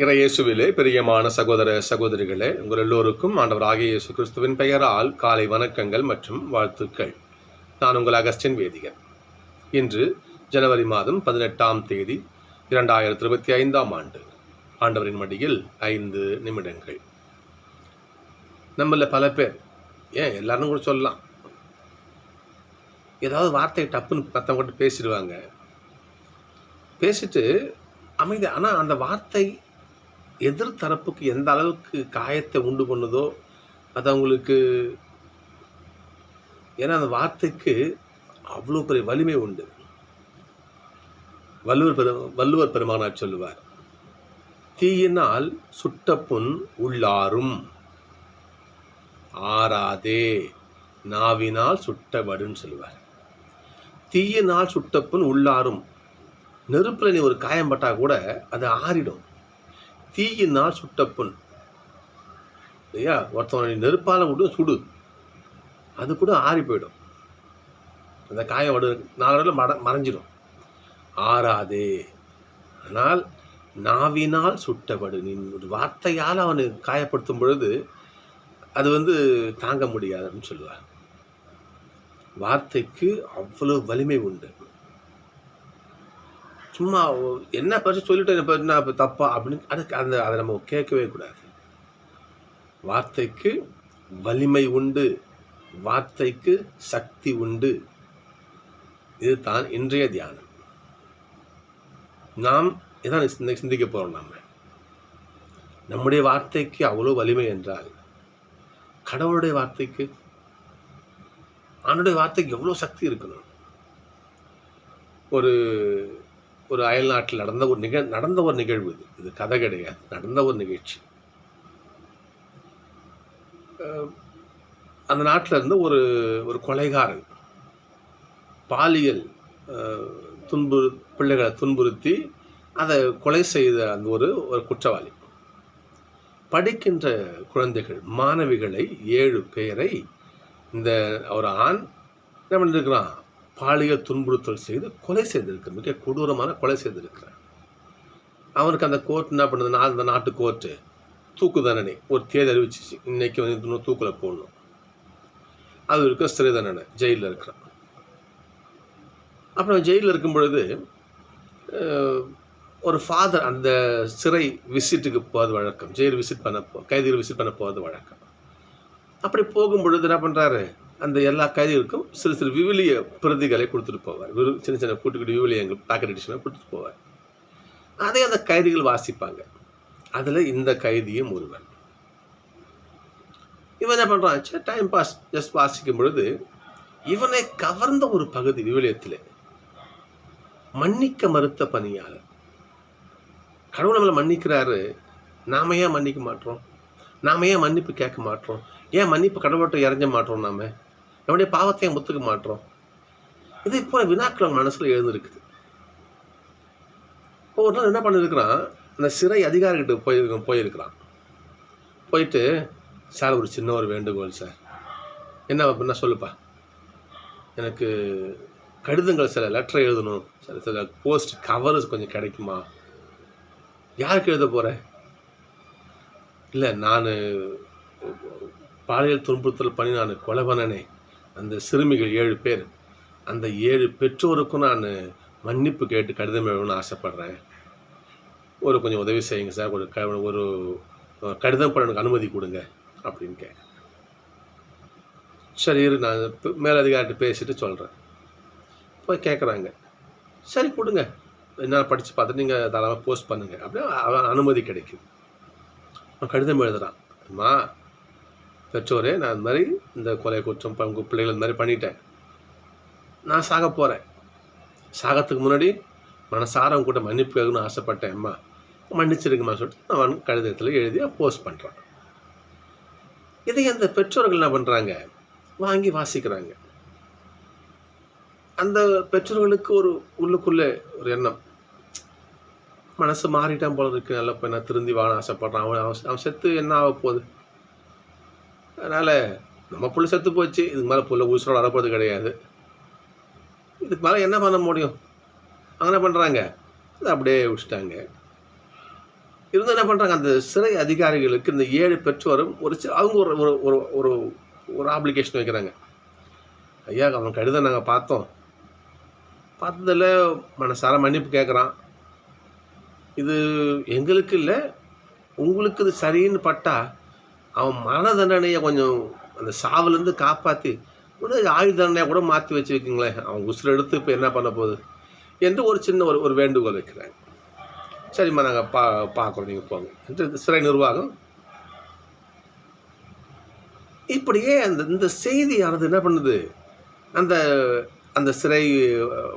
இறையேசுவிலே பிரியமான சகோதர சகோதரிகளே, உங்கள் எல்லோருக்கும் ஆண்டவராகிய இயேசு கிறிஸ்துவின் பெயரால் காலை வணக்கங்கள் மற்றும் வாழ்த்துக்கள். நான் உங்கள் அகஸ்டின் வேதிகன். இன்று ஜனவரி மாதம் 18ஆம் தேதி 2025ஆம் ஆண்டு. ஆண்டவரின் மடியில் 5 நிமிடங்கள். நம்மள பல பேர், ஏன் எல்லாரும் கூட சொல்லலாம், ஏதாவது வார்த்தை டப்புன்னு மற்றவங்க பேசிடுவாங்க. பேசிட்டு அமைதி. ஆனால் அந்த வார்த்தை எதிர்த்தரப்புக்கு எந்த அளவுக்கு காயத்தை உண்டு பண்ணுதோ அது அவங்களுக்கு, ஏன்னா அந்த வார்த்தைக்கு அவ்வளோ பெரிய வலிமை உண்டு. வள்ளுவர் பெருமானார் சொல்லுவார், தீயினால் சுட்ட புண் உள்ளாரும், ஆறாதே நாவினால் சுட்டபடுன்னு சொல்லுவார். தீயினால் சுட்ட புண் உள்ளாரும். நெருப்பில் நீ ஒரு காயம் பட்டா கூட அது ஆறிடும். தீயினால் சுட்ட புண் இல்லையா, ஒருத்தவனை நெருப்பால் விட்டு சுடு, அது கூட ஆறி போயிடும். அந்த காயம் வடு நாளில் மறைஞ்சிடும். ஆறாதே. ஆனால் நாவினால் சுட்டபடு. நீ ஒரு வார்த்தையால் அவனை காயப்படுத்தும் பொழுது அது தாங்க முடியாதுன்னு சொல்லுவார். வார்த்தைக்கு அவ்வளோ வலிமை உண்டு. சும்மா என்ன பற்றி சொல்லிட்டு என்ன தப்பா அப்படின்னு அதை நம்ம கேட்கவே கூடாது. வார்த்தைக்கு வலிமை உண்டு, வார்த்தைக்கு சக்தி உண்டு. இதுதான் இன்றைய தியானம். நாம் இதான் சிந்திக்க போகிறோம். நம்முடைய வார்த்தைக்கு அவ்வளோ வலிமை என்றால், கடவுளுடைய வார்த்தைக்கு, ஆண்டுடைய வார்த்தைக்கு எவ்வளோ சக்தி இருக்கணும். ஒரு அயல் நாட்டில் நடந்த ஒரு நிகழ்வு. இது கதை கிடையாது, நடந்த ஒரு நிகழ்ச்சி. அந்த நாட்டில் இருந்து ஒரு கொலைகாரன் பாலியல் பிள்ளைகளை துன்புறுத்தி அதை கொலை செய்த அந்த ஒரு குற்றவாளி. படிக்கின்ற குழந்தைகள், மாணவிகளை 7 பேரை இந்த ஒரு ஆண் என்ன பண்ணிருக்கிறான், பாலியல் துன்புறுத்தல் செய்து கொலை செய்திருக்க, மிக கொடூரமான கொலை செய்திருக்கிறார். அவனுக்கு அந்த கோர்ட் என்ன பண்ணுதுன்னா, அந்த நாட்டு கோர்ட்டு தூக்கு தண்டனை ஒரு தேதி அறிவிச்சிச்சு. இன்னைக்கு தூக்கில் போடணும். அது வரைக்கும் சிறை தண்டனை, ஜெயிலில் இருக்கிறான். அப்புறம் ஜெயிலில் இருக்கும் பொழுது ஒரு ஃபாதர் அந்த சிறை விசிட்டுக்கு போகிறது வழக்கம். ஜெயில் விசிட் கைதிகள் விசிட் பண்ண போகிறது வழக்கம். அப்படி போகும் பொழுது என்ன பண்ணுறாரு, அந்த எல்லா கைதிகளுக்கும் சிறு விவிலிய பிரதிகளை கொடுத்துட்டு போவார். சின்ன கூட்டுக்கிட்டு விவிலியங்கள் பேக்கெட் எடிஷனாக கொடுத்துட்டு போவார். அதை அந்த கைதிகள் வாசிப்பாங்க. அதில் இந்த கைதியும் ஒருவன். இவன் என்ன பண்ணுறான், டைம் பாஸ் ஜஸ்ட் வாசிக்கும் பொழுது இவனை கவர்ந்த ஒரு பகுதி விவிலியத்தில், மன்னிக்க மறுத்த பணியாளர். கடவுள் நம்மளை மன்னிக்கிறாரு, நாம ஏன் மன்னிக்க மாட்டோம்? நாம ஏன் மன்னிப்பு கேட்க மாட்டோம்? ஏன் மன்னிப்பு கடவுள்கிட்ட இறஞ்ச மாட்டோம்? நாம நம்முடைய பாவத்தையும் ஒத்துக்க மாட்டோம்? இது இப்போ வினாக்கள் மனசில் எழுந்திருக்குது. ஒரு நாள் என்ன பண்ணிருக்கிறான், அந்த சிறை அதிகாரிகிட்ட போயிருக்கிறான். போயிட்டு, சார் ஒரு சின்ன ஒரு வேண்டுகோள் சார். என்ன அப்படின்னா சொல்லுப்பா, எனக்கு கடிதங்கள் சில லெட்டர் எழுதணும், சில போஸ்ட் கவர்ஸ் கொஞ்சம் கிடைக்குமா? யாருக்கு எழுத போகிறேன்? இல்லை, நான் பாலியல் துன்புறுத்தல் பண்ணி நான் கொலை பண்ணனே, அந்த சிறுமிகள் 7 பேர், அந்த 7 பெற்றோருக்கும் நான் மன்னிப்பு கேட்டு கடிதம் எழுதணும்னு ஆசைப்பட்றேன். கொஞ்சம் உதவி செய்யுங்க சார், ஒரு கடிதம் பண்ண எனக்கு அனுமதி கொடுங்க அப்படின்னு கேட்க. சரி, நான் மேலதிகாரிட்ட பேசிட்டு சொல்கிறேன். போய் கேட்குறாங்க. சரி கொடுங்க, என்ன படித்து பார்த்துட்டு நீங்கள் தாராளமாக போஸ்ட் பண்ணுங்கள் அப்படியே அனுமதி கிடைக்கும். அவன் கடிதம் எழுதுகிறான். அம்மா பெற்றோரே, நான் இந்த மாதிரி இந்த கொலை குற்றம் உங்கள் பிள்ளைகள் இந்த மாதிரி பண்ணிட்டேன். நான் சாக போகிறேன். சாகத்துக்கு முன்னாடி மனசாரம் கூட மன்னிப்பு கேட்கணும்னு ஆசைப்பட்டேன். அம்மா மன்னிச்சிருக்குமா சொல்லிட்டு அவன் கடிதத்தில் எழுதி போஸ்ட் பண்ணுறான். இதை அந்த பெற்றோர்கள் என்ன பண்ணுறாங்க, வாங்கி வாசிக்கிறாங்க. அந்த பெற்றோர்களுக்கு உள்ளுக்குள்ளே ஒரு எண்ணம், மனசு மாறிட்டான் போல இருக்கு, நல்ல பையனை திருந்தி வாழ ஆசைப்படுறான். அவன் செத்து என்ன ஆக போகுது? அதனால் நம்ம புள்ள செத்து போச்சு, இதுக்கு மேலே புள்ள உசுரோட வரப்போகிறது கிடையாது, இதுக்கு மேலே என்ன பண்ண முடியும்? அவங்க என்ன பண்ணுறாங்க, அதை அப்படியே விட்டுட்டாங்க. இருந்து என்ன பண்ணுறாங்க, அந்த சிறை அதிகாரிகளுக்கு இந்த 7 பெற்றோரும் அவங்க ஒரு ஒரு ஒரு ஒரு ஆப்ளிகேஷன் வைக்கிறாங்க. ஐயா, அவன் கடிதம் நாங்கள் பார்த்தோம், பார்த்ததில் மனசார மன்னிப்பு கேட்குறான். இது எங்களுக்கு இல்லை, உங்களுக்கு இது சரின்னு பட்டா அவன் மரண தண்டனையை கொஞ்சம் அந்த சாவுலேருந்து காப்பாற்றி ஆயுள் தண்டனையாக கூட மாற்றி வச்சு வைக்கிங்களேன், அவன் உசுரை எடுத்து இப்போ என்ன பண்ண போகுது என்று ஒரு சின்ன ஒரு வேண்டுகோள் வைக்கிறாங்க. சரிம்மா, நாங்கள் பார்க்குறோம், நீங்கள் போங்க என்று சிறை நிர்வாகம். இப்படியே இந்த செய்தியானது என்ன பண்ணுது, அந்த அந்த சிறை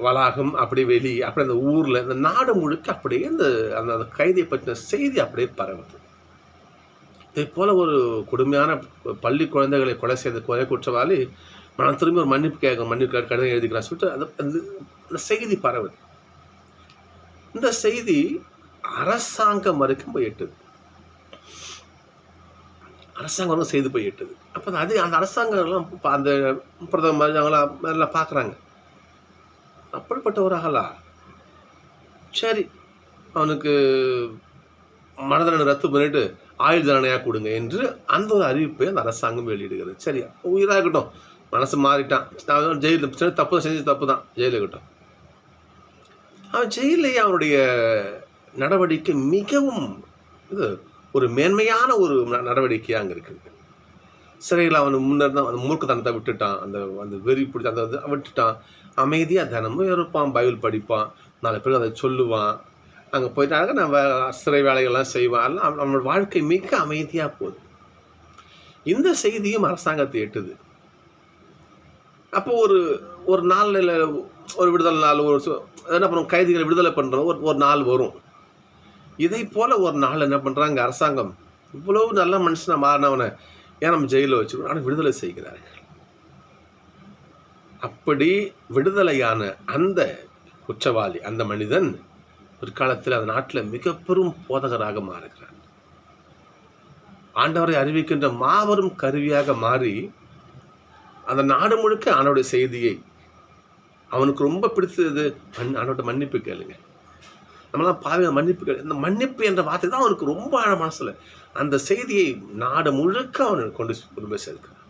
வளாகம் அப்படி அப்படி அந்த ஊரில் இந்த நாடு முழுக்க அப்படியே அந்த அந்த கைதியை பற்றின செய்தி அப்படியே பரவுது. இதே போல் ஒரு கொடுமையான பள்ளி குழந்தைகளை கொலை செய்த கொலை குற்றவாளி நான் திரும்பி ஒரு மன்னிப்பு கடிதம் எழுதிக்கிறான் சொல்லிட்டு அந்த செய்தி பரவுது. இந்த செய்தி அரசாங்கம் வரைக்கும் போய் எட்டுது. அரசாங்கம் செய்து போய் எட்டுது. அப்போ அந்த அரசாங்கம்லாம் அந்த பிரதமர் அவங்களாம் பார்க்குறாங்க, அப்படிப்பட்ட ஒரு ஆளா, சரி அவனுக்கு மரண தண்டனை ரத்து பண்ணிட்டு ஆயுள் தண்டனையாக கொடுங்க என்று அந்த ஒரு அறிவிப்பை அந்த அரசாங்கம் வெளியிடுகிறது. சரி, உயிராக இருக்கட்டும், மனசு மாறிட்டான், ஜெயிலில் தப்பு செஞ்சு தப்பு தான், ஜெயிலில் இருக்கட்டும். அவன் ஜெயிலே அவனுடைய நடவடிக்கை மிகவும் இது ஒரு மேன்மையான ஒரு நடவடிக்கையாக அங்கே இருக்குது. சிறையில் அவன் முன்னர் தான் அந்த மூர்க்கத்தனத்தை விட்டுட்டான், அந்த வெறி பிடிச்ச அந்த விட்டுட்டான். அமைதியாக தினமும் இருப்பான், பைபிள் படிப்பான், 4 பேருக்கு அதை சொல்லுவான். அங்கே போயிட்டாங்க நம்ம சிறை வேலைகள்லாம் செய்வான். எல்லாம் நம்மளோட வாழ்க்கை மிக அமைதியாக போகுது. இந்த செய்தியும் அரசாங்கத்தை எட்டுது. அப்போ ஒரு நாளில் ஒரு விடுதலை நாள், என்ன பண்ணுவோம், கைதிகளை விடுதலை பண்ணுறோம், ஒரு நாள் வரும். இதை போல் ஒரு நாள் என்ன பண்ணுறாங்க, அரசாங்கம் இவ்வளவு நல்ல மனுஷனை மாறினவனை ஏன் நம்ம ஜெயிலில் வச்சுக்கணும், ஆனால் விடுதலை செய்கிறார்கள். அப்படி விடுதலையான அந்த குற்றவாளி, அந்த மனிதன் பிற்காலத்தில் அந்த நாட்டில் மிக பெரும் போதகராக மாறுகிறார். ஆண்டவரை அறிவிக்கின்ற மாபெரும் கருவியாக மாறி அந்த நாடு முழுக்க ஆண்டவருடைய செய்தியை, அவனுக்கு ரொம்ப பிடித்தது ஆண்டவர்கிட்ட மன்னிப்பு கேளுங்க, நம்மளாம் பாவி மன்னிப்பு கேளு, இந்த மன்னிப்பு என்ற வார்த்தை தான் அவனுக்கு ரொம்ப ஆழ மனசில் அந்த செய்தியை நாடு முழுக்க அவனுக்கு கொண்டு போய் சேர்க்கிறான்.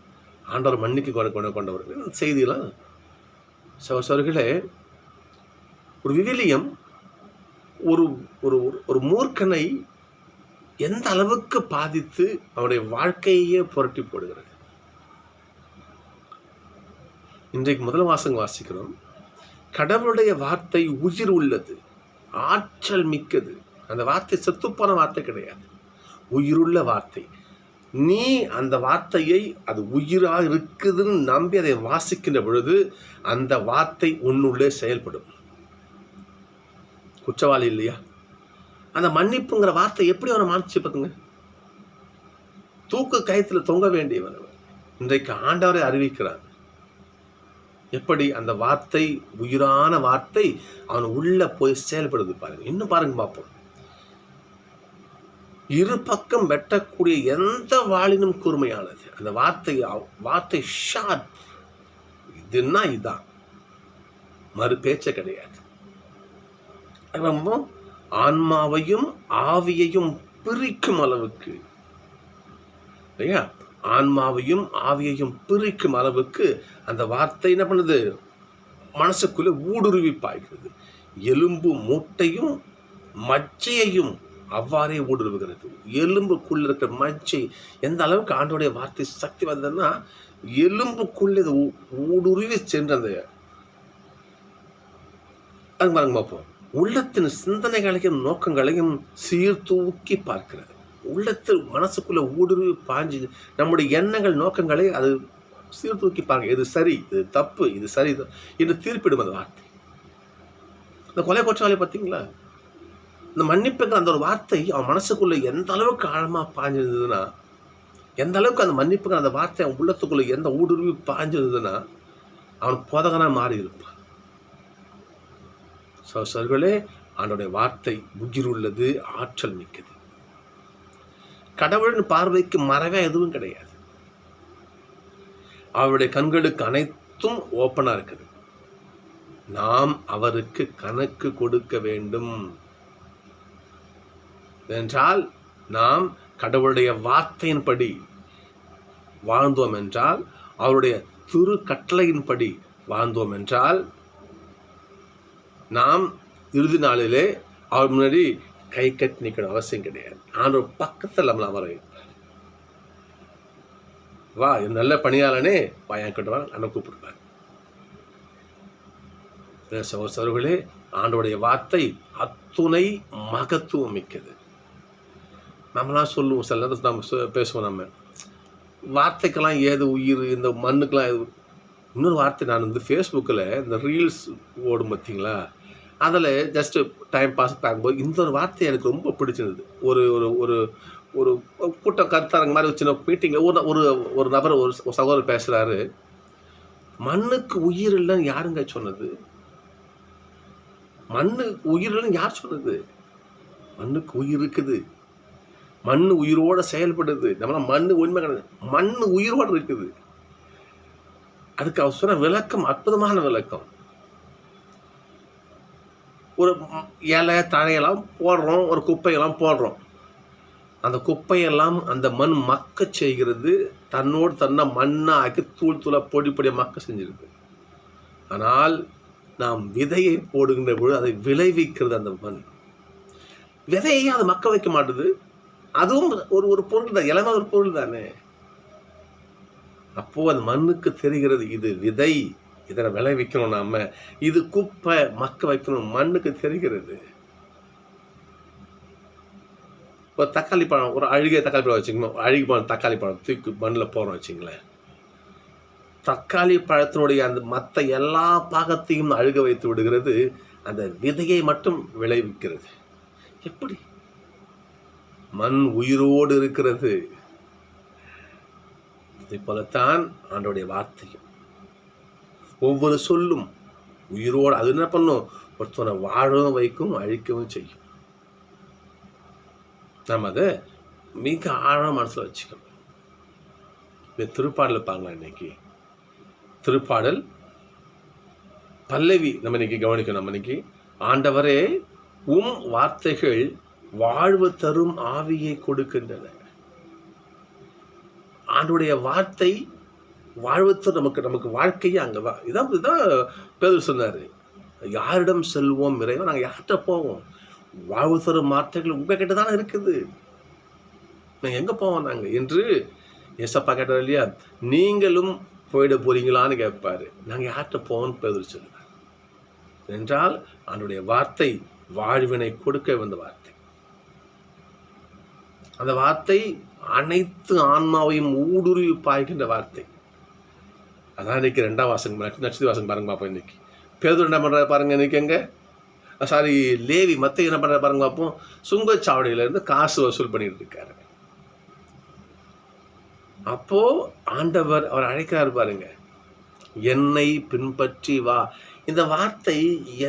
ஆண்டவர் மன்னிக்க கொண்டவர் இந்த செய்தியெல்லாம் சகோதரர்களே, ஒரு விவிலியம் ஒரு ஒரு ஒரு மூர்க்கனை எந்த அளவுக்கு பாதித்து அவனுடைய வாழ்க்கையே புரட்டி போடுகிறது. இன்றைக்கு முதல் வாசிக்கிறோம், கடவுளுடைய வார்த்தை உயிர் உள்ளது, ஆற்றல் மிக்கது. அந்த வார்த்தை செத்துப்போன வார்த்தை கிடையாது, உயிருள்ள வார்த்தை. நீ அந்த வார்த்தையை அது உயிராக இருக்குதுன்னு நம்பி அதை வாசிக்கின்ற பொழுது அந்த வார்த்தை உன்னுள்ளே செயல்படும். குற்றவாளி இல்லையா, அந்த மன்னிப்புங்கிற வார்த்தை எப்படி அவனை மாற்றி பார்த்துங்க. தூக்கு கயத்தில் தொங்க வேண்டியவன் இன்றைக்கு ஆண்டவரை அறிவிக்கிறான். எப்படி அந்த வார்த்தை, உயிரான வார்த்தை அவன் உள்ள போய் செயல்படுது பாருங்க. இன்னும் பாருங்க பார்ப்போம். இரு பக்கம் வெட்டக்கூடிய எந்த வாளினும் கூர்மையானது. அந்த வார்த்தை ஷார்ப். இதுன்னா இதான், மறு பேச்ச கிடையாது. ஆன்மாவையும் ஆவியையும் பிரிக்கும் அளவுக்கு, இல்லையா, ஆன்மாவையும் ஆவியையும் பிரிக்கும் அளவுக்கு அந்த வார்த்தை என்ன பண்ணுது, மனசுக்குள்ள ஊடுருவி பாய்கிறது. எலும்பு மூட்டையும் மச்சையையும் அவ்வாறே ஊடுருவுகிறது. எலும்புக்குள்ள இருக்கிற மச்சை எந்த அளவுக்கு ஆண்டோடைய வார்த்தை சக்தி வந்ததுன்னா, எலும்புக்குள்ளே ஊடுருவி சென்று அந்த அது பாருங்க பார்ப்போம். உள்ளத்தின் சிந்தனைகளையும் நோக்கங்களையும் சீர்தூக்கி பார்க்கிறது. உள்ளத்தில் மனசுக்குள்ள ஊடுருவி பாஞ்சு நம்முடைய எண்ணங்கள் நோக்கங்களை அது சீர்தூக்கி பார்க்க, இது சரி, இது தப்பு, இது சரி என்று தீர்ப்பிடும் அந்த வார்த்தை. இந்த கொலை குற்றவாளி பார்த்தீங்களா, இந்த மன்னிப்புங்கிற அந்த ஒரு வார்த்தை அவன் மனசுக்குள்ள எந்த அளவுக்கு ஆழமாக பாஞ்சிருந்ததுன்னா, எந்த அளவுக்கு அந்த மன்னிப்புங்கிற அந்த வார்த்தை அவன் உள்ளத்துக்குள்ள எந்த ஊடுருவி பாஞ்சிருந்ததுன்னா அவன் போதகனாக மாறி இருப்பான். சகோதரர்களே, அவனுடைய வார்த்தை உயிர் உள்ளது, ஆற்றல் மிக்கது. கடவுளின் பார்வைக்கு மறைவா எதுவும் கிடையாது. அவருடைய கண்களுக்கு அனைத்தும் ஓப்பனா இருக்குது. நாம் அவருக்கு கணக்கு கொடுக்க வேண்டும். என்றால் நாம் கடவுளுடைய வார்த்தையின்படி வாழ்ந்தோம் என்றால், அவருடைய திரு கட்டளையின்படி வாழ்ந்தோம் என்றால், நாம் இறுதி நாளிலே அவர் முன்னாடி கை கட்டி நிற்கணும் அவசியம் கிடையாது. ஆண்டவர் பக்கத்தில் நம்மளை அமர வைப்பார். வா நல்ல பணியாளனே வா என்கிட்ட வா அண்ணன் கூப்பிடுவார். சகோதரர்களே, ஆண்டவருடைய வார்த்தை அத்துணை மகத்துவம் மிக்கது. நம்மளாம் சொல்லுவோம், சில நேரத்தில் நம்ம பேசுவோம், நம்ம வார்த்தைக்கெல்லாம் ஏது உயிர், இந்த மண்ணுக்கெல்லாம் ஏது. இன்னொரு வார்த்தை, நான் வந்து ஃபேஸ்புக்கில் இந்த ரீல்ஸ் ஓடும் பார்த்தீங்களா, அதில் ஜஸ்ட்டு டைம் பாஸ் பார்க்கும்போது இந்த ஒரு வார்த்தை எனக்கு ரொம்ப பிடிச்சிருந்தது. ஒரு ஒரு ஒரு ஒரு கூட்டம் கருத்தாரங்க மாதிரி சின்ன மீட்டிங்கில் ஒரு ஒரு நபர் ஒரு சகோதரர் பேசுகிறாரு. மண்ணுக்கு உயிர் இல்லைன்னு யாருங்க சொன்னது? மண்ணுக்கு உயிர் இல்லைன்னு யார் சொன்னது? மண்ணுக்கு உயிர் இருக்குது. மண் உயிரோட செயல்படுது. நம்மளாம் மண் உண்மை கிடையாது, மண் உயிரோடு இருக்குது. அதுக்கு அவர் சொன்ன விளக்கம் அற்புதமான விளக்கம். ஒரு இலை தழையெல்லாம் போடுறோம், ஒரு குப்பையெல்லாம் போடுறோம். அந்த குப்பையெல்லாம் அந்த மண் மக்க செய்கிறது, தன்னோடு தன்னை மண்ணை ஆக்கி தூள் தூளாக பொடி பொடியாக மக்க செஞ்சிருக்கு. ஆனால் நாம் விதையை போடுகின்ற பொழுது அதை விளைவிக்கிறது அந்த மண். விதையை அதை மக்க வைக்க மாட்டுது. அதுவும் ஒரு ஒரு பொருள் தான், இளம ஒரு பொருள் தானே. அப்போ அந்த மண்ணுக்கு தெரிகிறது இது விதை, இதை விளைவிக்கணும், நாம இது குப்பை மக்க வைக்கணும், மண்ணுக்கு தெரிகிறது. ஒரு தக்காளி பழம், ஒரு அழுகிய தக்காளி பழம் வச்சுக்கணும், அழுகி பழம் தக்காளி பழம் தூக்கி மண்ணில் போகிறோம் வச்சுங்களேன். தக்காளி பழத்தினுடைய அந்த மற்ற எல்லா பாகத்தையும் அழுக வைத்து விடுகிறது, அந்த விதையை மட்டும் விளைவிக்கிறது. எப்படி? மண் உயிரோடு இருக்கிறது. அதை போலத்தான் ஆண்டவருடைய வார்த்தையும், ஒவ்வொரு சொல்லும் உயிரோடு. அது என்ன பண்ணும்? ஒருத்தனை வாழவும் வைக்கும், அழிக்கவும் செய்யும். நாம் அதை மிக ஆழம் மனசில் வச்சுக்கணும். இந்த திருப்பாடல் பாருங்களா, இன்னைக்கு திருப்பாடல் பல்லவி நம்ம இன்னைக்கு கவனிக்கணும். நம்ம இன்னைக்கு, ஆண்டவரே உம் வார்த்தைகள் வாழ்வு தரும் ஆவியை கொடுக்கின்றன. ஆண்டவருடைய வார்த்தை வாழ்வு தரும், நமக்கு நமக்கு வாழ்க்கையே அங்கதான். இதான் பேதுரு சொன்னாரு, யாரிடம் செல்வோம் இறைவன், நாங்கள் யார்கிட்ட போவோம்? வாழ்வு தரும் வார்த்தைகள் உங்ககிட்ட தானே இருக்குது, நாங்கள் எங்கே போவோம் நாங்கள் என்று ஏசப்பா கேட்டார் இல்லையா? நீங்களும் போயிட போறீங்களான்னு கேட்பாரு. நாங்கள் யார்கிட்ட போவோம்னு பேதுரு சொல்லுவார். என்றால் ஆண்டவருடைய வார்த்தை வாழ்வினை கொடுக்க வந்த வார்த்தை. அந்த வார்த்தை அனைத்து ஆன்மாவையும் ஊடுருவி பாய்கின்ற வார்த்தை. அதான் இன்னைக்கு 2ஆம் வாசகம், நட்சத்திர வாசகம் பாருங்க பார்ப்போம். இன்னைக்கு பேதுரு என்ன பண்ணுறாரு பாருங்க. இன்னைக்கு எங்க லேவி மத்தேயு என்ன பண்ணுறாரு பாருங்க பார்ப்போம். சுங்கச்சாவடியிலேருந்து காசு வசூல் பண்ணிட்டு இருக்காரு. அப்போ ஆண்டவர் அவர் அழைக்கிறாரு பாருங்க, என்னை பின்பற்றி வா. இந்த வார்த்தை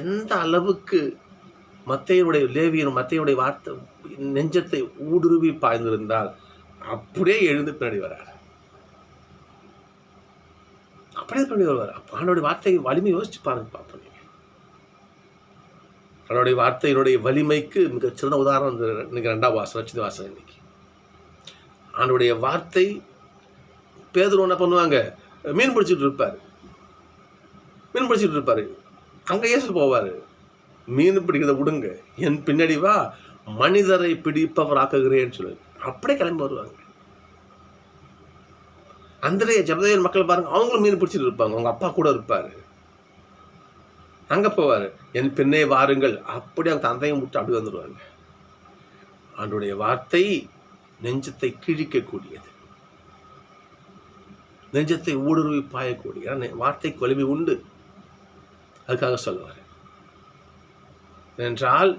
எந்த அளவுக்கு மத்தேயுடைய வார்த்தை நெஞ்சத்தை ஊடுருவி பாய்ந்திருந்தால் அப்படியே எழுந்து பின்னாடி வர்றார். அப்படியே பின்னாடி வருவார். அப்போ ஆண்டோடைய வார்த்தை வலிமை யோசிச்சு பாருங்க பார்ப்போம். அவருடைய வார்த்தையினுடைய வலிமைக்கு மிகச்சிறந்த உதாரணம் இன்னைக்கு 2ஆம் வாசகம், நட்சத்திர வாசகம். இன்னைக்கு ஆண்டோடைய வார்த்தை, பேதுரு என்ன பண்ணுவாங்க, மீன் பிடிச்சிட்டு இருப்பாரு. அங்கே இயேசு போவார், மீன் பிடிக்கிறத விடுங்க, என் பின்னாடி வா, மனிதரை பிடிப்பவர் ஆக்குகிறேன்னு சொல்லு. அப்படியே கிளம்பி வருவாங்க. அந்திரேய ஜெபதேயர் மக்கள் பாருங்க, அவங்களும் மீன் பிடிச்சிட்டு இருப்பாங்க, அவங்க அப்பா கூட இருப்பாரு. அங்கே போவார், என் பின்னே வாருங்கள், அப்படி அவங்க தந்தையை விட்டு அப்படி வந்துடுவாங்க. ஆண்டவருடைய வார்த்தை நெஞ்சத்தை கிழிக்கக்கூடியது, நெஞ்சத்தை ஊடுருவி பாயக்கூடிய வார்த்தைக்கு வலிமை உண்டு. அதுக்காக சொல்லுவார். என்றால்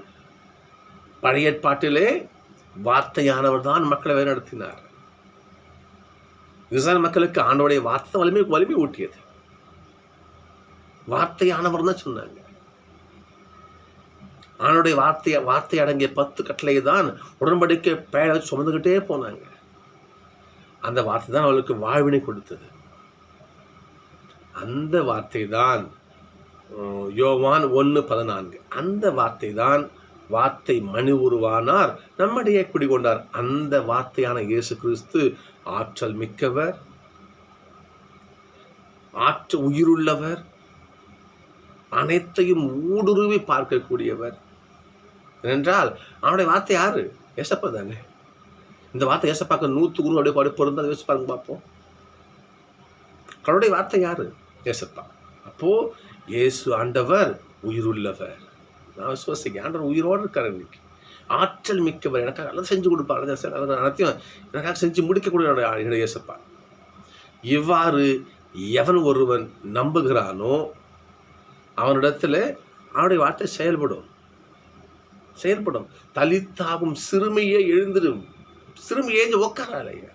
பழைய ஏற்பாட்டிலே வார்த்தையானவர் தான் மக்களை வழிநடத்தினார். இஸ்ரவேல் மக்களுக்கு ஆண்டவருடைய வார்த்தை வலிமை ஊட்டியது. வார்த்தையானவர் தான் சொன்னாங்க. ஆண்டவருடைய வார்த்தை அடங்கிய 10 கட்டளை தான் உடன்படிக்கை பேழ சுமந்துகிட்டே போனாங்க. அந்த வார்த்தை தான் அவளுக்கு வாழ்வினை கொடுத்தது. அந்த வார்த்தை தான் யோவான் 1:14, அந்த வார்த்தை தான் வார்த்தை மனு உருவானார், நம்மிடையே குடிகொண்டார். அந்த வார்த்தையான இயேசு கிறிஸ்து ஆற்றல் மிக்கவர், உயிருள்ளவர், அனைத்தையும் ஊடுருவி பார்க்கக்கூடியவர். ஏனென்றால் அவனுடைய வார்த்தை யாரு? ஏசப்பா தானே. இந்த வார்த்தை ஏசப்பாக்க 100 அப்படியே பொருந்தா யோசிச்சு பாருங்க பார்ப்போம். அவருடைய வார்த்தை யாரு? ஏசப்பா. அப்போ இயேசு ஆண்டவர் உயிருள்ளவர். நான் விசுவாசிக்க ஆண்டவர் உயிரோடு இருக்கார். இன்னைக்கு ஆற்றல் மிக்கவர், எனக்காக நல்லா செஞ்சு கொடுப்பார், அனைத்தையும் எனக்காக செஞ்சு முடிக்கக்கூடிய இயேசப்பா. இவ்வாறு எவன் ஒருவன் நம்புகிறானோ அவனிடத்துல அவனுடைய வார்த்தை செயல்படும். தலித்தாகும் சிறுமையே எழுந்திரும். சிறுமி ஏஞ்சு உக்காராலையா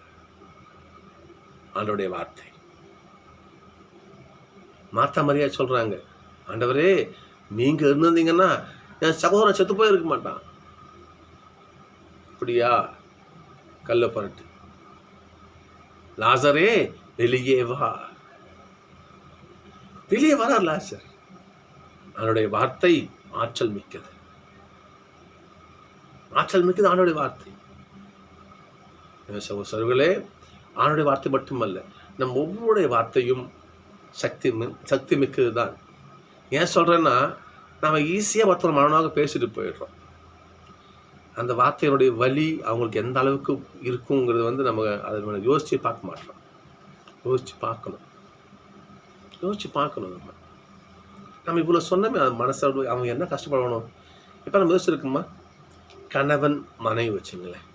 ஆண்டவருடைய வார்த்தை. மாத்தா மரியா சொல்றாங்க, ஆண்டவரே நீங்க இருந்தீங்கன்னா என் சகோதரன் செத்து போய் இருக்க மாட்டான். அப்படியா? கல்ல பரட்டு, லாசரே வெளியே வா. வெளியே வரார் லாசர். அவனுடைய வார்த்தை ஆற்றல் மிக்கது. அவனுடைய வார்த்தை. சகோதரர்களே, அவனுடைய வார்த்தை மட்டுமல்ல, நம் ஒவ்வொருடைய வார்த்தையும் சக்தி மிக்கது தான். ஏன் சொல்றேன்னா, நம்ம ஈஸியாக ஒருத்தர் மனமாக பேசிட்டு போயிடுறோம். அந்த வார்த்தையினுடைய வலி அவங்களுக்கு எந்த அளவுக்கு இருக்குங்கிறது நம்ம அதை யோசிச்சு பார்க்க மாட்டோம். யோசிச்சு பார்க்கணும். நம்ம இவ்வளோ சொன்னமே அது மனசோடு அவங்க என்ன கஷ்டப்படணும். இப்போ நம்ம யோசிச்சிருக்குமா, கணவன் மனைவி வச்சுங்களேன்.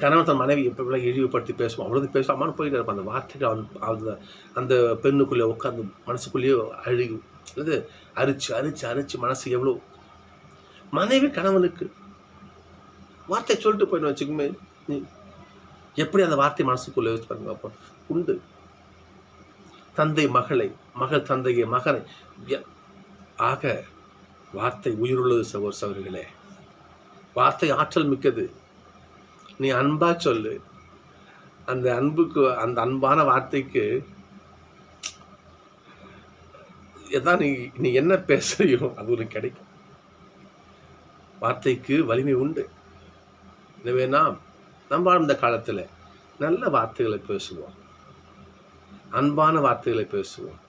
கணவன் தன் மனைவி எப்போ இழிவுபடுத்தி பேசுவோம், அவ்வளோ பேசுவாமான்னு போயிட்டு இருப்போம். அந்த வார்த்தைகள் அந்த பெண்ணுக்குள்ளே உட்காந்து மனசுக்குள்ளேயோ அரிச்சு மனசு எவ்வளோ. மனைவி கணவனுக்கு வார்த்தை சொல்லிட்டு போயிடும் வச்சுக்குமே, எப்படி அந்த வார்த்தை மனசுக்குள்ளே வச்சு பாருங்க. அப்போ உண்டு. தந்தை மகளை, மகள் தந்தையை, மகனை. ஆக வார்த்தை உயிருள்ளது சகோதரர்களே. வார்த்தை ஆற்றல் மிக்கது. நீ அன்பா சொல்லு, அந்த அன்புக்கு, அந்த அன்பான வார்த்தைக்கு எதான் நீ என்ன பேசுறியோ அது உனக்கு கிடைக்கும். வார்த்தைக்கு வலிமை உண்டு. எனவே நம்ம வாழ்ந்த காலத்தில் நல்ல வார்த்தைகளை பேசுவோம், அன்பான வார்த்தைகளை பேசுவோம்.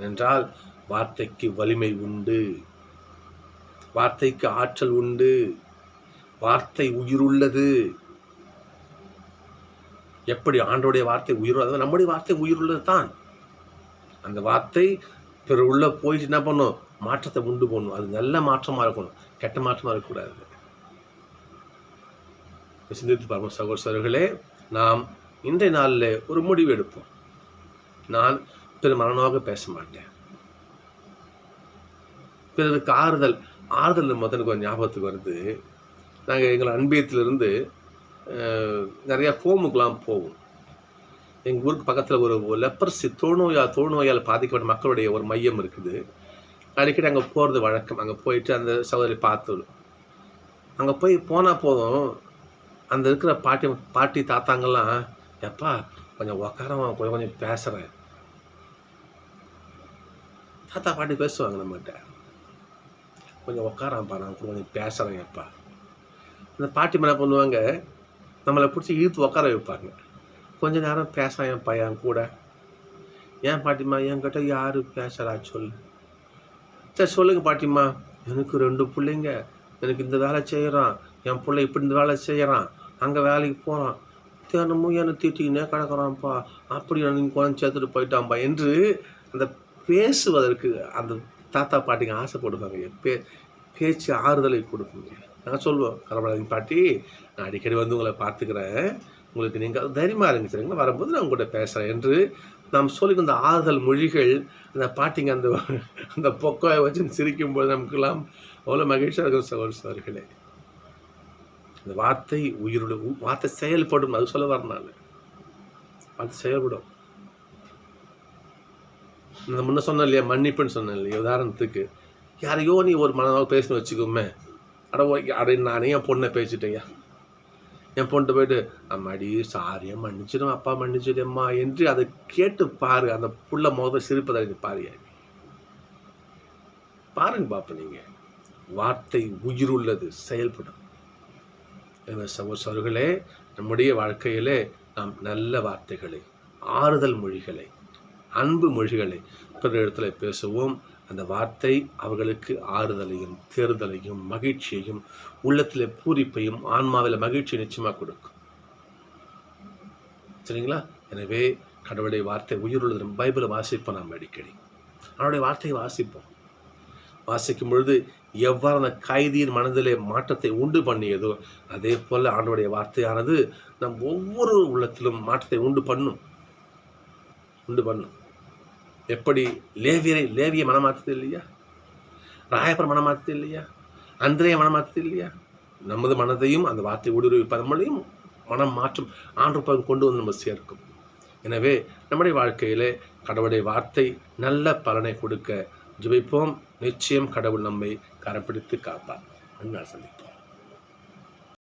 என்றால் வார்த்தைக்கு வலிமை உண்டு, வார்த்தைக்கு ஆற்றல் உண்டு, வார்த்தை உயிருள்ளது. எப்படி ஆண்டோடைய வார்த்தை உயிருள்ளது, நம்முடைய வார்த்தை உயிருள்ளது தான். அந்த வார்த்தை பிற உள்ள போயிட்டு என்ன பண்ணும், மாற்றத்தை உண்டு பண்ணும். அது நல்ல மாற்றமாக இருக்கணும், கெட்ட மாற்றமாக இருக்கக்கூடாது. சிந்தித்து பார்ப்போம் சகோதரர்களே. நாம் இன்றைய நாளில் ஒரு முடிவு எடுப்போம். நான் பிற மனமாக பேச மாட்டேன். பிறருக்கு ஆறுதல் முதலுக்கு ஒரு ஞாபகத்துக்கு வருது. நாங்கள் எங்கள் அன்பியத்திலிருந்து நிறையா ஹோமுக்கெலாம் போவோம். எங்கள் ஊருக்கு பக்கத்தில் ஒரு லெப்பர்சி தொழுநோயால் பாதிக்கப்பட்ட மக்களுடைய ஒரு மையம் இருக்குது. அடிக்கடி அங்கே போகிறது வழக்கம். அங்கே போயிட்டு அந்த சகோதரி பார்த்து, அங்கே போனால் போதும், அந்த இருக்கிற பாட்டி தாத்தாங்கெல்லாம், எப்பா கொஞ்சம் உக்காரமா, கொஞ்சம் பேசுகிறேன். தாத்தா பாட்டி பேசுவாங்க நம்மகிட்ட, கொஞ்சம் உக்காராம்ப்பா, நான் கொஞ்சம் பேசுகிறேன் எப்பா. அந்த பாட்டி என்ன பண்ணுவாங்க, நம்மளை பிடிச்சி இழுத்து உட்கார வைப்பாங்க. கொஞ்ச நேரம் பேசுகிறேன் பையன் கூட. ஏன் பாட்டிம்மா, என்கிட்ட யார் பேசுகிறா சொல்லு. சரி சொல்லுங்க பாட்டிம்மா, எனக்கு 2 பிள்ளைங்க, எனக்கு இந்த வேலை செய்கிறான், என் பிள்ளை இப்படி இந்த வேலை செய்கிறான், அங்கே வேலைக்கு போகிறான், தினமும் என்னை திட்டிக்கினே கிடக்குறான்ப்பா, அப்படி நீங்கள் குழந்தை சேர்த்துட்டு போயிட்டான்ப்பா என்று அந்த பேசுவதற்கு அந்த தாத்தா பாட்டிங்க ஆசைப்படுவாங்க. பேச்சு ஆறுதலை கொடுக்குங்க. நாங்கள் சொல்லுவோம், கவலைப்படாதீங்க பாட்டி, நான் அடிக்கடி வந்து உங்களை பார்த்துக்கிறேன், உங்களுக்கு நீங்கள் தைரியமாக இருங்க சரிங்களா, வரும்போது நான் உங்கள்கிட்ட பேசுகிறேன் என்று நாம் சொல்லி அந்த ஆறுதல் மொழிகள் அந்த பாட்டிங்க அந்த பொக்காயை வச்சு சிரிக்கும்போது நமக்கெல்லாம் அவ்வளோ மகிழ்ச்சியாக இருக்கும் சகோதரர்களே. இந்த வார்த்தை உயிருள்ள வார்த்தை செயல்படும், அது சொல்ல வரனால அது செயல்படும். இந்த முன்ன சொன்னேன் இல்லையா, மன்னிப்புன்னு சொன்னேன் இல்லையா, உதாரணத்துக்கு யாரையோ நீ ஒரு மனதாக பேசணும்னு வச்சுக்கோமே, நானே என் பொண்ணை பேசிட்டேயா, என் பொண்ணு போயிட்டு அம்மாடி சாரியா மன்னிச்சிடும் அப்பா மன்னிச்சிடும்மா என்று அதை கேட்டு பாரு. அந்த புள்ள முகத்தை சிரிப்பதை பாருங்க பாப்ப. நீங்கள் வார்த்தை உயிருள்ளது, செயல்படும். சகோதரர்களே, நம்முடைய வாழ்க்கையிலே நாம் நல்ல வார்த்தைகளை, ஆறுதல் மொழிகளை, அன்பு மொழிகளை பிறரிடத்துல பேசுவோம். அந்த வார்த்தை அவர்களுக்கு ஆறுதலையும் தேறுதலையும் மகிழ்ச்சியையும் உள்ளத்தில் பூரிப்பையும் ஆன்மாவில் மகிழ்ச்சியை நிச்சயமாக கொடுக்கும். சரிங்களா? எனவே கடவுளுடைய வார்த்தை உயிருள்ளது. பைபிளை வாசிப்போம். நாம் அடிக்கடி அவனுடைய வார்த்தையை வாசிக்கும் பொழுது எவ்வாறு அந்த கைதியின் மனதிலே மாற்றத்தை உண்டு பண்ணியதோ அதே போல் ஆண்டவருடைய வார்த்தையானது நம் ஒவ்வொரு உள்ளத்திலும் மாற்றத்தை உண்டு பண்ணும். எப்படி லேவிய மனமாற்றது இல்லையா? ராயப்பர் மனமாற்றது இல்லையா? அந்திரேய மனமாற்றது இல்லையா? நமது மனதையும் அந்த வார்த்தை ஊடுருவிப்ப நம்மளையும் மனம் மாற்றும் ஆண்டு கொண்டு வந்து நம்ம சேர்க்கும். எனவே நம்முடைய வாழ்க்கையிலே கடவுளுடைய வார்த்தை நல்ல பலனை கொடுக்க ஜெபிப்போம். நிச்சயம் கடவுள் நம்மை கரம் பிடித்து காப்பார். சந்திப்போம்.